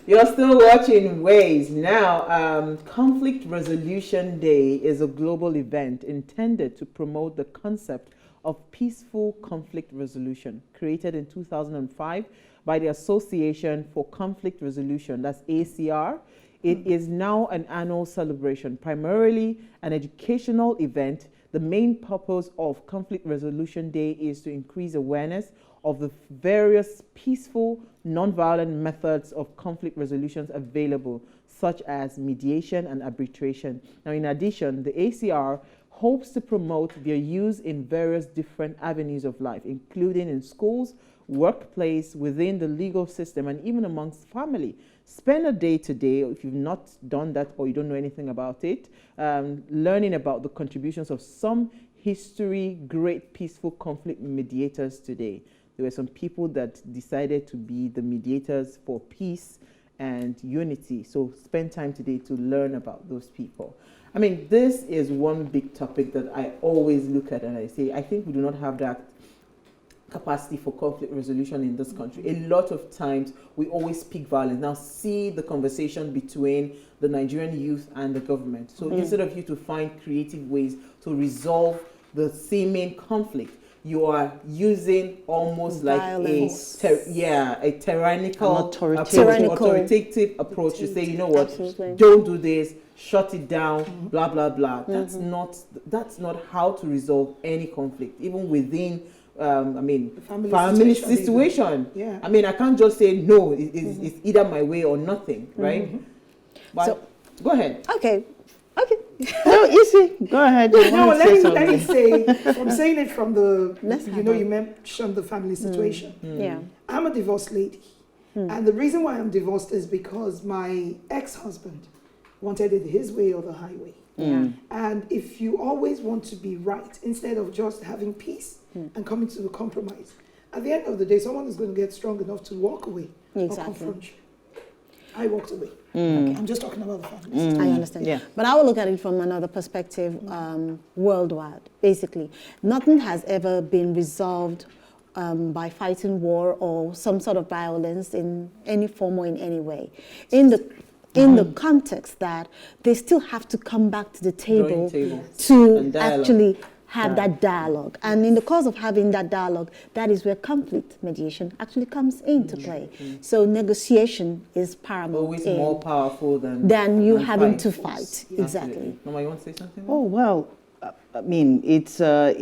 You're still watching Ways. Now, Conflict Resolution Day is a global event intended to promote the concept of peaceful conflict resolution, created in 2005 by the Association for Conflict Resolution, that's ACR. It is now an annual celebration, primarily an educational event. The main purpose of Conflict Resolution Day is to increase awareness of the various peaceful, non-violent methods of conflict resolutions available, such as mediation and arbitration. Now, in addition, the ACR hopes to promote their use in various different avenues of life, including in schools, workplace, within the legal system, and even amongst family. Spend a day today, if you've not done that or you don't know anything about it, learning about the contributions of some great peaceful conflict mediators today. There were some people that decided to be the mediators for peace and unity. So spend time today to learn about those people. I mean, this is one big topic that I always look at and I say, I think we do not have that capacity for conflict resolution in this country. A lot of times we always speak violence. Now see the conversation between the Nigerian youth and the government. So instead of you to find creative ways to resolve the seeming conflict, you are using almost violence. Like a tyrannical, authoritative approach to say, you know what, don't do this, shut it down, blah, blah, blah. That's not how to resolve any conflict, even within family situation. Yeah. I mean, I can't just say, no, it's either my way or nothing, right? But so, go ahead. Okay. No, easy. Go ahead. No, let me say, I'm saying it from the, you mentioned the family situation. Yeah. I'm a divorced lady. And the reason why I'm divorced is because my ex-husband wanted it his way or the highway. And if you always want to be right, instead of just having peace and coming to a compromise, at the end of the day, someone is going to get strong enough to walk away or confront you. I walked away. Okay, I'm just talking about the families. I understand. Yeah. But I will look at it from another perspective, worldwide. Basically, nothing has ever been resolved by fighting war or some sort of violence in any form or in any way. In the context that they still have to come back to the table to actually have that dialogue. And in the course of having that dialogue, that is where conflict mediation actually comes into play. So negotiation is paramount. Always more powerful than you having to fight. Exactly. Mama, you want to say something? Oh, well, I mean, it's a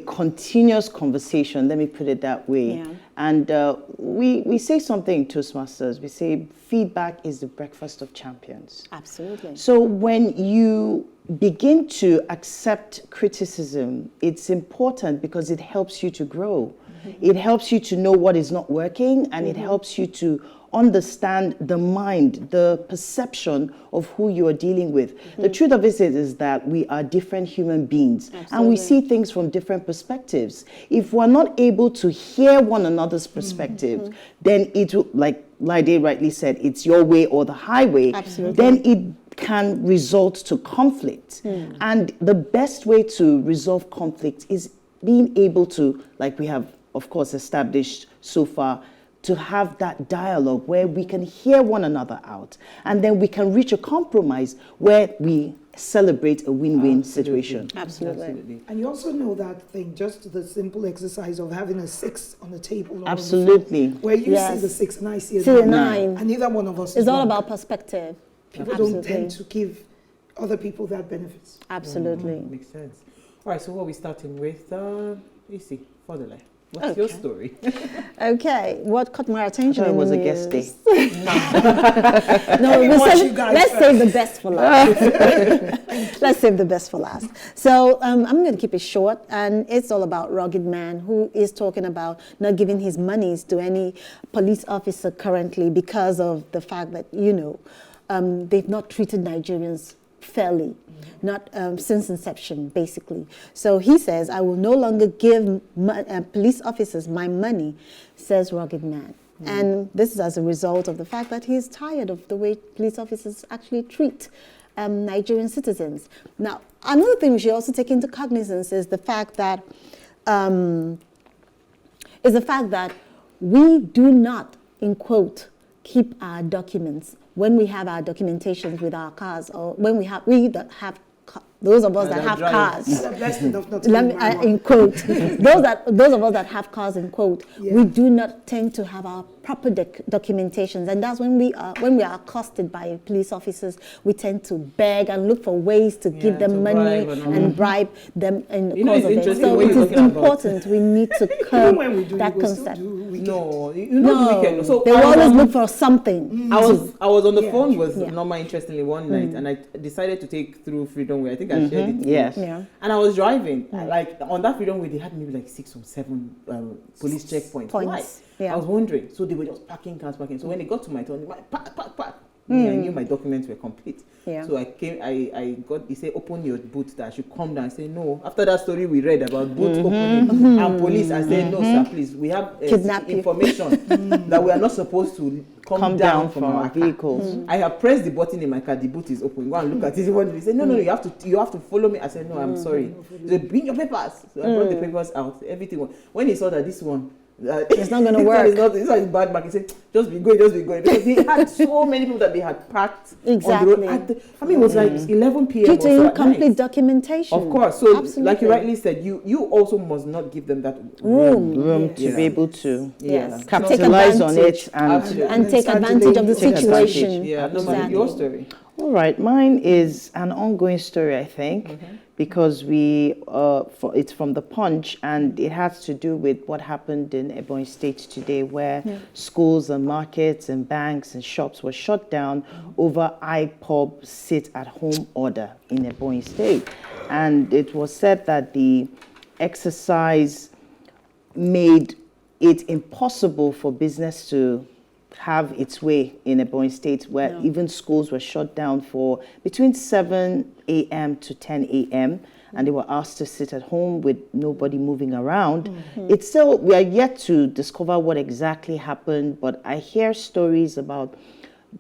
continuous conversation, let me put it that way. Yeah. And we say something in Toastmasters. We say feedback is the breakfast of champions. Absolutely. So when you begin to accept criticism, it's important because it helps you to grow. It helps you to know what is not working, and it helps you to understand the mind, the perception of who you are dealing with. The truth of it is that we are different human beings. Absolutely. And we see things from different perspectives. If we're not able to hear one another's perspective, then it will, like Laide rightly said, it's your way or the highway. Absolutely. Then it can result to conflict. And the best way to resolve conflict is being able to, like we have, of course, established so far, to have that dialogue where we can hear one another out, and then we can reach a compromise where we celebrate a win-win situation. Absolutely. And you also know that thing, just the simple exercise of having a 6 on the table. Absolutely. Where you see the 6 and I see a 9. And neither one of us is all about perspective. People don't tend to give other people that benefits. Absolutely. Makes sense. All right, so what are we starting with? Easy, for the life. What's your story? Okay, what caught my attention? It was a guest day. No, let's save the best for last. Let's save the best for last. So I'm going to keep it short, and it's all about Ruggedman, who is talking about not giving his monies to any police officer currently because of the fact that, they've not treated Nigerians fairly, not since inception, basically. So he says, I will no longer give police officers my money, says Ruggedman. And this is as a result of the fact that he's tired of the way police officers actually treat Nigerian citizens. Now, another thing we should also take into cognizance is the fact that we do not, in quote, keep our documents when we have our documentations with our cars, or when those of us that have cars. In quote, those of us that have cars in quote, we do not tend to have our proper documentations, and that's when we are accosted by police officers. We tend to beg and look for ways to give them money and bribe them in the course of it. So it is important. We need to curb that concept. No, the weekend. So they always look for something. I was on the phone with Norma, interestingly, one night, and I decided to take through Freedom Way. I think I shared it. Yes. Yeah. And I was driving. Like on that Freedom Way, they had maybe like 6 or 7 police checkpoints. Why? Yeah. I was wondering. So they were just parking cars. So when they got to my turn, they were like, park. I knew my documents were complete. Yeah. So he said, open your boot, that I should come down. I said, no. After that story we read about boot opening and police, I said, no, sir, please. We have information that we are not supposed to come down from our vehicles. I have pressed the button in my car, the boot is open. Go and look at it. He said, no, you have to follow me. I said, no, I'm sorry. He said, bring your papers. So I brought the papers out, everything. When he saw that this one, it's not going to work. It's not his bad back. He said, just be going. Because he had so many people that they had packed on the road. It was like 11 p.m. Due to incomplete documentation. Of course. So, like you rightly said, you also must not give them that room to be able to capitalize on it and take advantage of the situation. Yeah, exactly. Your story. All right, mine is an ongoing story, I think, because it's from the Punch, and it has to do with what happened in Ebonyi State today, where schools and markets and banks and shops were shut down over IPOB sit-at-home order in Ebonyi State. And it was said that the exercise made it impossible for business to have its way in Ebonyi State, where even schools were shut down for between 7 a.m. to 10 a.m. and they were asked to sit at home with nobody moving around. It's still, we are yet to discover what exactly happened, but I hear stories about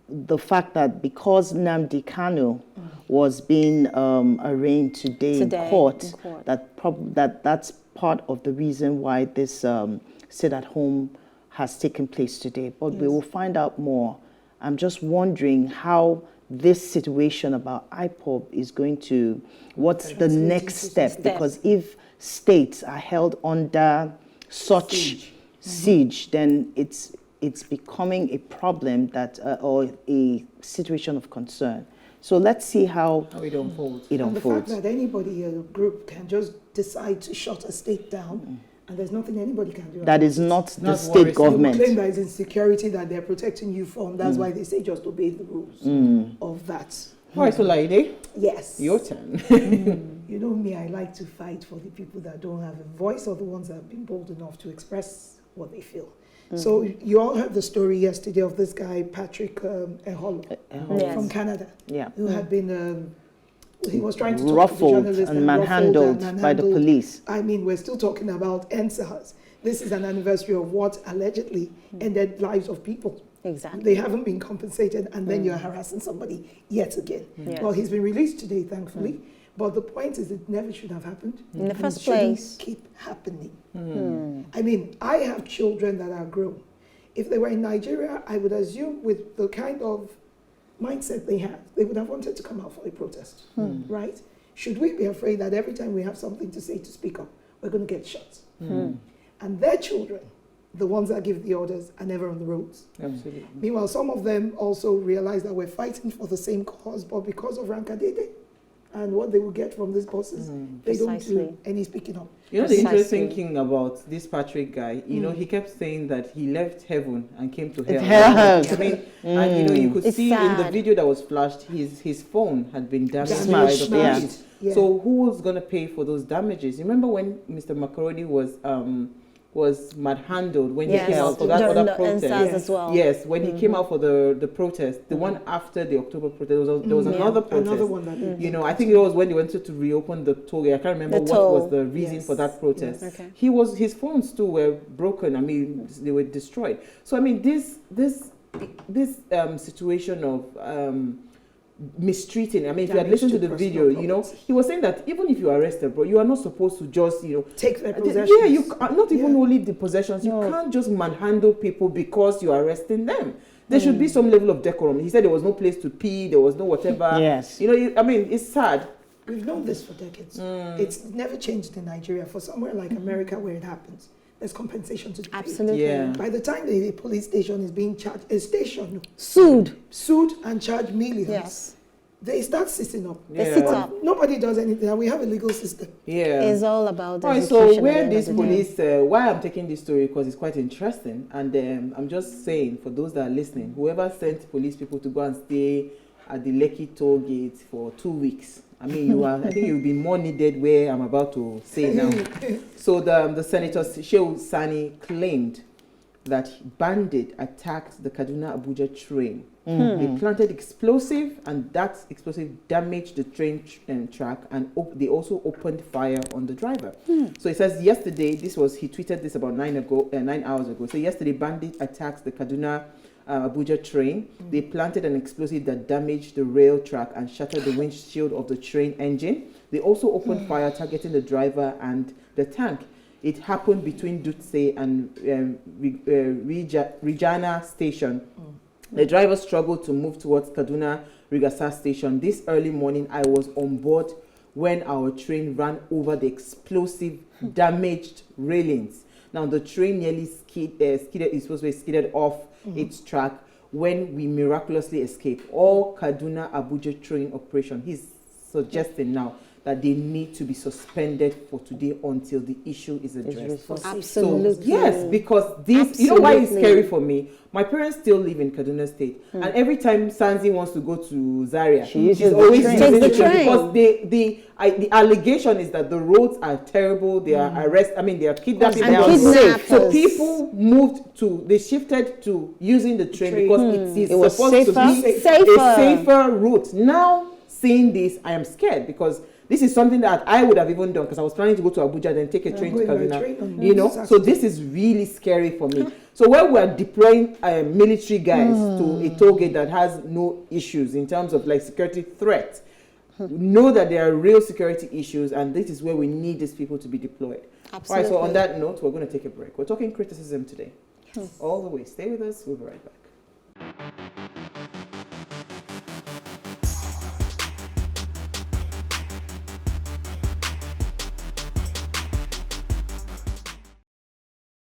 the fact that because Nnamdi Kanu was being arraigned today in court, that's part of the reason why this sit-at-home has taken place today, but we will find out more. I'm just wondering how this situation about IPOB is going to, what's the next step? Because if states are held under such siege, then it's becoming a problem that, or a situation of concern. So let's see how it unfolds. And the fact that anybody, a group, can just decide to shut a state down, and there's nothing anybody can do. That is not the state government. They claim that it's insecurity that they're protecting you from. That's why they say just obey the rules of that. All right, so Laide. Yes. Your turn. You know me, I like to fight for the people that don't have a voice, or the ones that have been bold enough to express what they feel. So you all heard the story yesterday of this guy, Patrick Eholo, from Canada, who had been... he was trying to talk to the journalist and manhandled by the police. I mean, we're still talking about EndSARS. This is an anniversary of what allegedly ended lives of people. Exactly. They haven't been compensated, and then you're harassing somebody yet again. Well, he's been released today, thankfully. But the point is, it never should have happened. In the first place. Keep happening. I mean, I have children that are grown. If they were in Nigeria, I would assume with the kind of mindset they have, they would have wanted to come out for a protest, right? Should we be afraid that every time we have something to say, to speak up, we're going to get shot? And their children, the ones that give the orders, are never on the roads. Absolutely. Meanwhile, some of them also realize that we're fighting for the same cause, but because of Rankadede and what they will get from these bosses, they don't do any speaking up. You know, the interesting thing about this Patrick guy, you know, he kept saying that he left heaven and came to hell. I mean, and you know, you could see in the video that was flashed, his phone had been damaged by the police. So who was going to pay for those damages? You remember when Mr. Macaroni was manhandled when he came out for that other protest? As well. Yes, when he came out for the protest, the one after the October protest, there was another protest. Another one that you know, I think it was when they wanted to reopen the toll gate. I can't remember what was the reason for that protest. His phones too were broken. I mean, they were destroyed. So I mean, this situation of mistreating. I mean, if you had listened to the video, you know, he was saying that even if you are arrested, bro, you are not supposed to just, you know, take their possessions. Yeah, you not even only the possessions. You can't just manhandle people because you are arresting them. There should be some level of decorum. He said there was no place to pee, there was no whatever. Yes. You know, I mean, it's sad. We've known this for decades. It's never changed in Nigeria. For somewhere like America where it happens, there's compensation to be paid. Absolutely. Yeah. By the time the police station is being charged, Sued. sued and charged millions, Yes. they start sitting up. They Yeah. sit up. Nobody does anything, and we have a legal system. Yeah. It's all about the All right, execution so at where the end this of the day. police, why I'm taking this story, because it's quite interesting, and I'm just saying, for those that are listening, whoever sent police people to go and stay at the Lekki toll gate for 2 weeks, I mean, I think you'll be more needed where I'm about to say now. So the Senator Shehu Sani claimed that Bandit attacked the Kaduna-Abuja train. They planted explosive, and that explosive damaged the train track, and they also opened fire on the driver. So it says yesterday, he tweeted this about 9 hours ago. So yesterday, Bandit attacked the Kaduna-Abuja train. They planted an explosive that damaged the rail track and shattered the windshield of the train engine. They also opened fire, targeting the driver and the tank. It happened between Dutse and Regina station. The driver struggled to move towards Kaduna-Rigasa station. This early morning, I was on board when our train ran over the explosive, damaged railings. Now, the train nearly skidded off its track when we miraculously escaped. All Kaduna-Abuja train operation. He's suggesting now that they need to be suspended for today until the issue is addressed. Absolutely. So, yes, because this, you know why it's scary for me? My parents still live in Kaduna State, and every time Sanzi wants to go to Zaria, she's always using the train because the allegation is that the roads are terrible. They are they are kidnapping. They are unsafe. So people they shifted to using the train because it was supposed to be a safer route. Now, seeing this, I am scared because this is something that I would have even done because I was planning to go to Abuja, then take a train to Kaduna. You know, so this is really scary for me. So when we are deploying military guys to a toll gate that has no issues in terms of like security threat, know that there are real security issues, and this is where we need these people to be deployed. Absolutely. All right, so on that note, we're going to take a break. We're talking criticism today. All the way. Stay with us. We'll be right back.